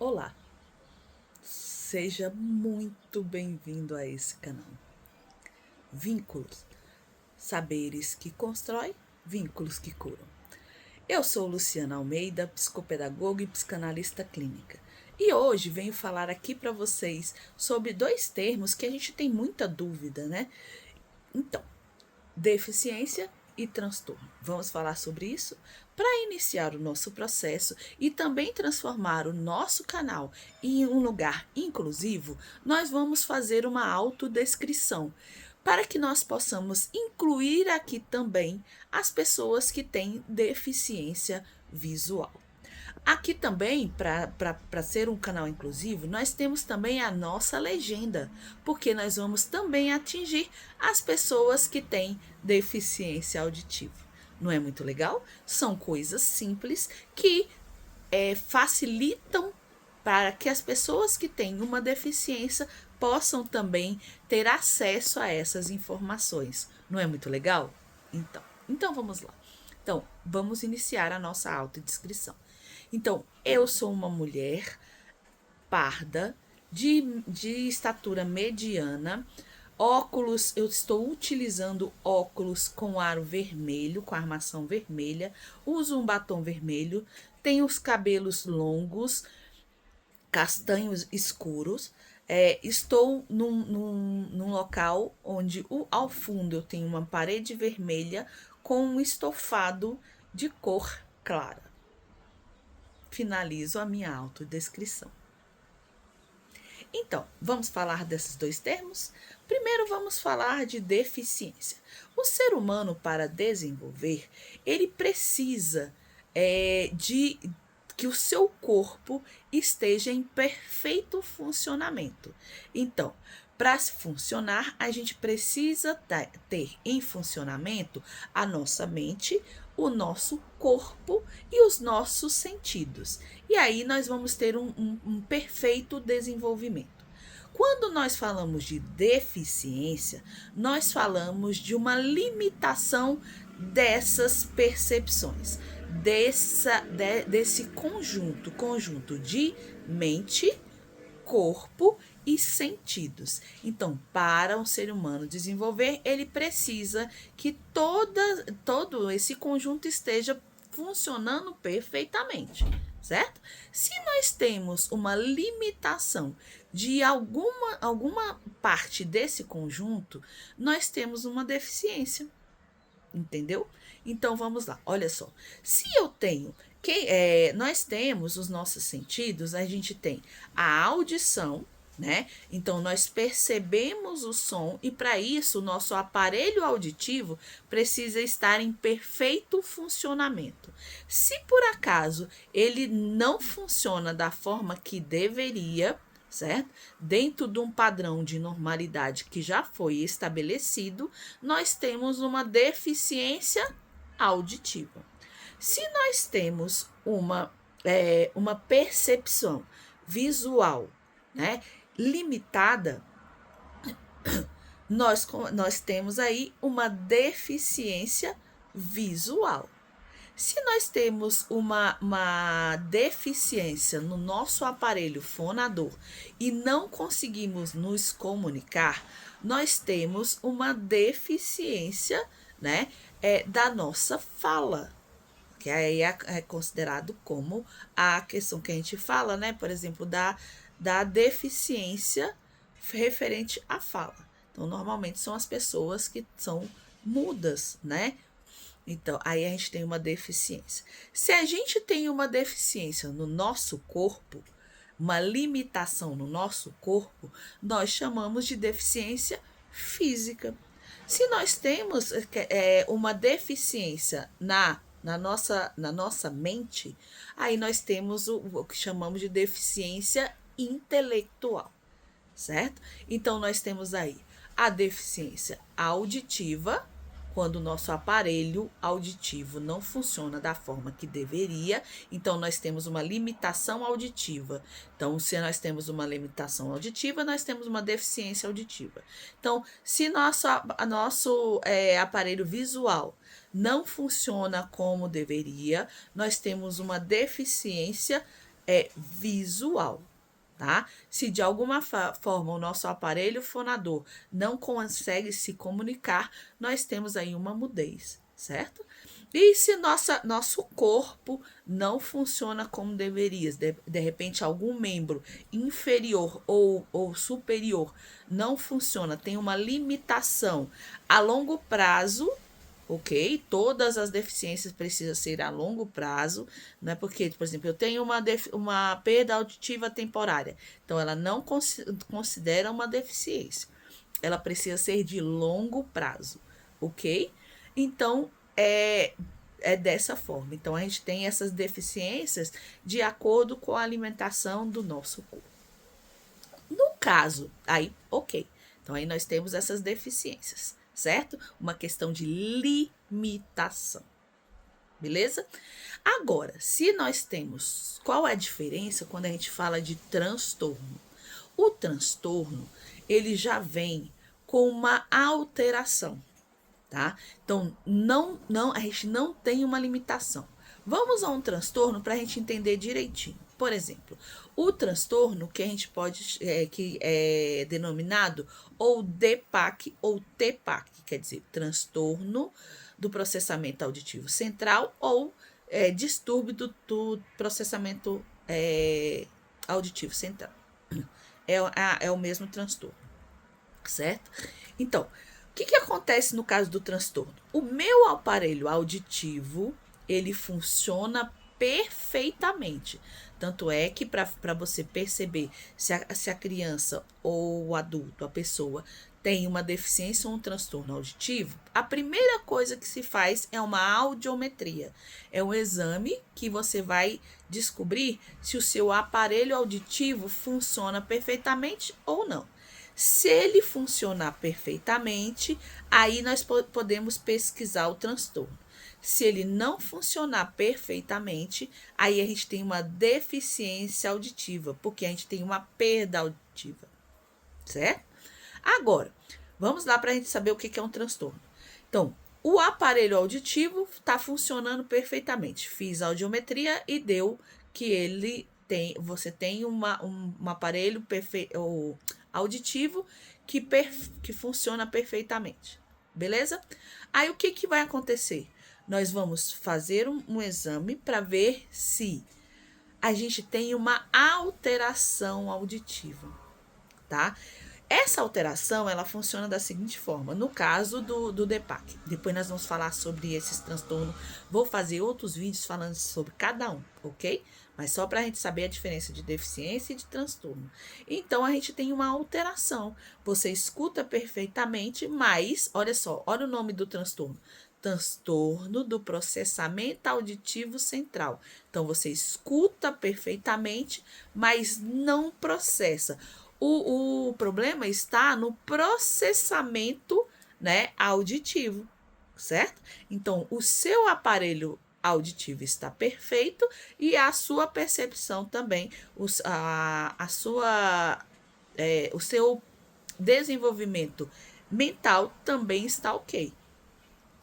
Olá, seja muito bem-vindo a esse canal. Vínculos, saberes que constroem, vínculos que curam. Eu sou Luciana Almeida, psicopedagoga e psicanalista clínica. E hoje venho falar aqui para vocês sobre dois termos que a gente tem muita dúvida, né? Então, deficiência e transtorno. Vamos falar sobre isso? Para iniciar o nosso processo e também transformar o nosso canal em um lugar inclusivo, nós vamos fazer uma autodescrição para que nós possamos incluir aqui também as pessoas que têm deficiência visual. Aqui também, para ser um canal inclusivo, nós temos também a nossa legenda, porque nós vamos também atingir as pessoas que têm deficiência auditiva. Não é muito legal? São coisas simples que facilitam para que as pessoas que têm uma deficiência possam também ter acesso a essas informações. Não é muito legal? Então vamos lá. Então, vamos iniciar a nossa autodescrição. Então, eu sou uma mulher parda, de estatura mediana, óculos, eu estou utilizando óculos com aro vermelho, com armação vermelha, uso um batom vermelho, tenho os cabelos longos, castanhos escuros, estou num local onde ao fundo eu tenho uma parede vermelha com um estofado de cor clara. Finalizo a minha autodescrição. Então, vamos falar desses dois termos? Primeiro, vamos falar de deficiência. O ser humano, para desenvolver, ele precisa de que o seu corpo esteja em perfeito funcionamento. Então, para funcionar, a gente precisa ter em funcionamento a nossa mente, o nosso corpo e os nossos sentidos. E aí nós vamos ter um perfeito desenvolvimento. Quando nós falamos de deficiência, nós falamos de uma limitação dessas percepções, desse conjunto de mente, corpo e sentidos. Então, para um ser humano desenvolver, ele precisa que todo esse conjunto esteja funcionando perfeitamente, certo? Se nós temos uma limitação de alguma parte desse conjunto, nós temos uma deficiência. Entendeu? Então vamos lá, olha só. Se eu tenho nós temos os nossos sentidos, a gente tem a audição, né? Então nós percebemos o som e para isso o nosso aparelho auditivo precisa estar em perfeito funcionamento. Se por acaso ele não funciona da forma que deveria, certo? Dentro de um padrão de normalidade que já foi estabelecido, nós temos uma deficiência auditiva. Se nós temos uma percepção visual, né, limitada, nós temos aí uma deficiência visual. Se nós temos uma deficiência no nosso aparelho fonador e não conseguimos nos comunicar, nós temos uma deficiência, né, da nossa fala, que aí é considerado como a questão que a gente fala, né, por exemplo, da deficiência referente à fala. Então, normalmente são as pessoas que são mudas, né? Então, aí a gente tem uma deficiência. Se a gente tem uma deficiência no nosso corpo, uma limitação no nosso corpo, nós chamamos de deficiência física. Se nós temos uma deficiência na nossa mente, aí nós temos o que chamamos de deficiência intelectual, certo? Então, nós temos aí a deficiência auditiva, quando o nosso aparelho auditivo não funciona da forma que deveria, então nós temos uma limitação auditiva. Então, se nós temos uma limitação auditiva, nós temos uma deficiência auditiva. Então, se nosso aparelho visual não funciona como deveria, nós temos uma deficiência é visual, tá? Se de alguma forma o nosso aparelho fonador não consegue se comunicar, nós temos aí uma mudez, certo? E se nosso corpo não funciona como deveria, de repente algum membro inferior ou superior não funciona, tem uma limitação a longo prazo, ok? Todas as deficiências precisam ser a longo prazo, não é porque, por exemplo, eu tenho uma perda auditiva temporária, então ela não considera uma deficiência, ela precisa ser de longo prazo, ok? Então, é dessa forma. Então, a gente tem essas deficiências de acordo com a alimentação do nosso corpo. No caso, aí, ok. Então, aí nós temos essas deficiências, certo? Uma questão de limitação. Beleza? Agora, se nós temos. Qual é a diferença quando a gente fala de transtorno? O transtorno, ele já vem com uma alteração, tá? Então, a gente não tem uma limitação. Vamos a um transtorno para a gente entender direitinho. Por exemplo, o transtorno que a gente pode, que é denominado ou DPAC ou TPAC, quer dizer, transtorno do processamento auditivo central ou distúrbio do processamento auditivo central. É o mesmo transtorno, certo? Então, o que acontece no caso do transtorno? O meu aparelho auditivo, ele funciona perfeitamente. Tanto é que para você perceber se a criança ou o adulto, a pessoa, tem uma deficiência ou um transtorno auditivo, a primeira coisa que se faz é uma audiometria. É um exame que você vai descobrir se o seu aparelho auditivo funciona perfeitamente ou não. Se ele funcionar perfeitamente, aí nós podemos pesquisar o transtorno. Se ele não funcionar perfeitamente, aí a gente tem uma deficiência auditiva, porque a gente tem uma perda auditiva, certo? Agora, vamos lá para a gente saber o que é um transtorno. Então, o aparelho auditivo está funcionando perfeitamente. Fiz a audiometria e deu que você tem um aparelho auditivo que funciona perfeitamente. Beleza? Aí o que vai acontecer? Nós vamos fazer um exame para ver se a gente tem uma alteração auditiva, tá? Essa alteração, ela funciona da seguinte forma, no caso do DPAC. Depois nós vamos falar sobre esses transtornos. Vou fazer outros vídeos falando sobre cada um, ok? Mas só para a gente saber a diferença de deficiência e de transtorno. Então, a gente tem uma alteração. Você escuta perfeitamente, mas, olha só, olha o nome do transtorno. Transtorno do processamento auditivo central. Então, você escuta perfeitamente, mas não processa. O problema está no processamento, né, auditivo, certo? Então, o seu aparelho auditivo está perfeito e a sua percepção também, o seu desenvolvimento mental também está ok.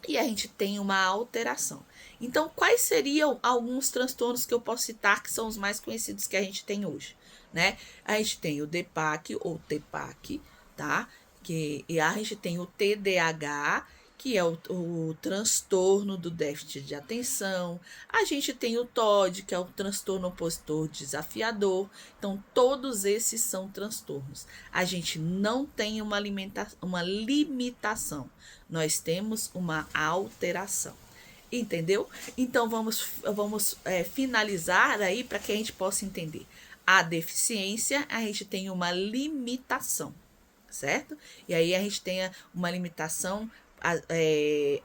E a gente tem uma alteração. Então, quais seriam alguns transtornos que eu posso citar que são os mais conhecidos que a gente tem hoje, né? A gente tem o DPAC ou TPAC, tá? E a gente tem o TDAH, que é o transtorno do déficit de atenção. A gente tem o TOD, que é o transtorno opositor desafiador. Então, todos esses são transtornos. A gente não tem uma limitação. Nós temos uma alteração. Entendeu? Então, vamos finalizar aí para que a gente possa entender. A deficiência, a gente tem uma limitação, certo? E aí a gente tem uma limitação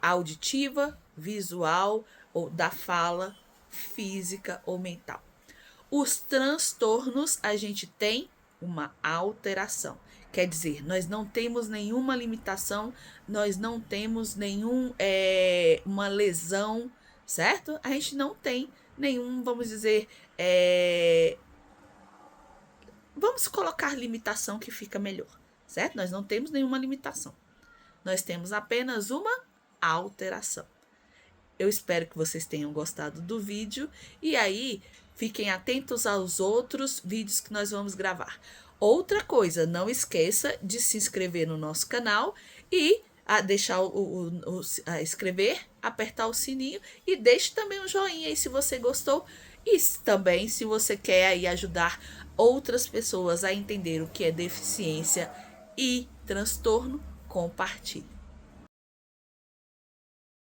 auditiva, visual, ou da fala, física ou mental. Os transtornos, a gente tem uma alteração. Quer dizer, nós não temos nenhuma limitação, nós não temos uma lesão, certo? A gente não tem nenhum, vamos dizer, vamos colocar limitação que fica melhor, certo? Nós não temos nenhuma limitação. Nós temos apenas uma alteração. Eu espero que vocês tenham gostado do vídeo e aí fiquem atentos aos outros vídeos que nós vamos gravar. Outra coisa, não esqueça de se inscrever no nosso canal e deixar inscrever, apertar o sininho e deixe também um joinha aí se você gostou. E também se você quer aí ajudar outras pessoas a entender o que é deficiência e transtorno, compartilhe.